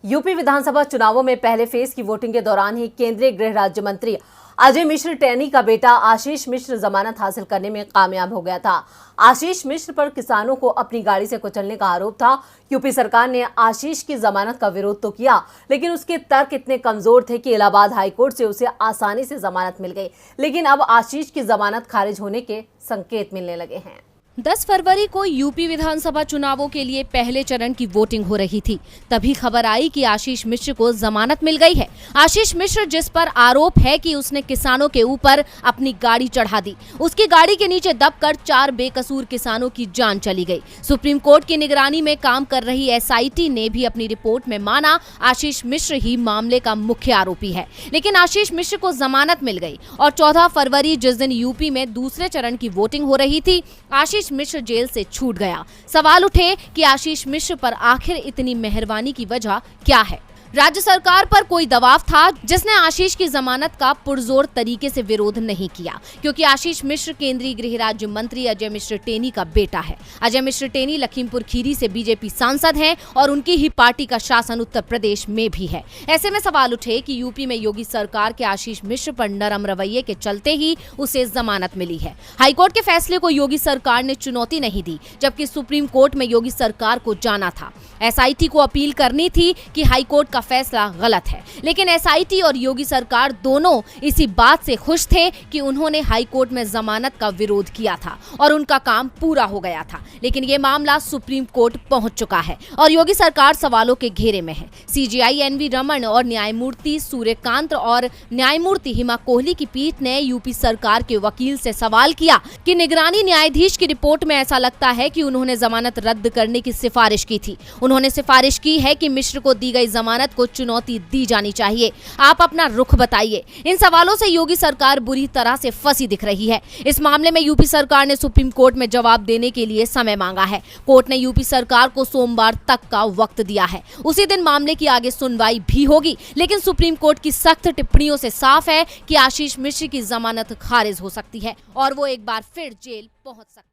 UP विधानसभा चुनावों में पहले फेज की वोटिंग के दौरान ही केंद्रीय गृह राज्य मंत्री अजय मिश्र टेनी का बेटा आशीष मिश्र जमानत हासिल करने में कामयाब हो गया था। आशीष मिश्र पर किसानों को अपनी गाड़ी से कुचलने का आरोप था। यूपी सरकार ने आशीष की जमानत का विरोध तो किया, लेकिन उसके तर्क इतने कमजोर थे कि इलाहाबाद हाईकोर्ट से उसे आसानी से जमानत मिल गई। लेकिन अब आशीष की जमानत खारिज होने के संकेत मिलने लगे हैं। 10 फरवरी को यूपी विधानसभा चुनावों के लिए पहले चरण की वोटिंग हो रही थी। तभी खबर आई कि आशीष मिश्र को जमानत मिल गई है। आशीष मिश्र, जिस पर आरोप है कि उसने किसानों के ऊपर अपनी गाड़ी चढ़ा दी, उसकी गाड़ी के नीचे दबकर 4 बेकसूर किसानों की जान चली गई। सुप्रीम कोर्ट की निगरानी में काम कर रही एसआईटी ने भी अपनी रिपोर्ट में माना आशीष मिश्र ही मामले का मुख्य आरोपी है। लेकिन आशीष मिश्र को जमानत मिल गई और 14 फरवरी, जिस दिन यूपी में दूसरे चरण की वोटिंग हो रही थी, आशीष मिश्र जेल से छूट गया। सवाल उठे कि आशीष मिश्र पर आखिर इतनी मेहरबानी की वजह क्या है। राज्य सरकार पर कोई दबाव था जिसने आशीष की जमानत का पुरजोर तरीके से विरोध नहीं किया, क्योंकि आशीष मिश्र केंद्रीय गृह राज्य मंत्री अजय मिश्र टेनी का बेटा है। अजय मिश्र टेनी लखीमपुर खीरी से बीजेपी सांसद हैं और उनकी ही पार्टी का शासन उत्तर प्रदेश में भी है। ऐसे में सवाल उठे कि यूपी में योगी सरकार के आशीष मिश्र पर नरम रवैये के चलते ही उसे जमानत मिली है। हाईकोर्ट के फैसले को योगी सरकार ने चुनौती नहीं दी, जबकि सुप्रीम कोर्ट में योगी सरकार को जाना था। एसआईटी को अपील करनी थी कि हाईकोर्ट का फैसला गलत है, लेकिन एसआईटी और योगी सरकार दोनों इसी बात से खुश थे कि उन्होंने हाईकोर्ट में जमानत का विरोध किया था और उनका काम पूरा हो गया था। लेकिन ये मामला सुप्रीम कोर्ट पहुंच चुका है और योगी सरकार सवालों के घेरे में है। सीजेआई एनवी रमन और न्यायमूर्ति सूर्यकांत और न्यायमूर्ति हिमा कोहली की पीठ ने यूपी सरकार के वकील से सवाल किया कि निगरानी न्यायाधीश की रिपोर्ट में ऐसा लगता है कि उन्होंने जमानत रद्द करने की सिफारिश की थी। उन्होंने सिफारिश की है कि मिश्र को दी गई जमानत को चुनौती दी जानी चाहिए। आप अपना रुख बताइए। इन सवालों से योगी सरकार बुरी तरह से फंसी दिख रही है। इस मामले में यूपी सरकार ने सुप्रीम कोर्ट में जवाब देने के लिए समय मांगा है। कोर्ट ने यूपी सरकार को सोमवार तक का वक्त दिया है। उसी दिन मामले की आगे सुनवाई भी होगी। लेकिन सुप्रीम कोर्ट की सख्त टिप्पणियों से साफ है कि आशीष मिश्र की जमानत खारिज हो सकती है और वो एक बार फिर जेल पहुंच सकते हैं।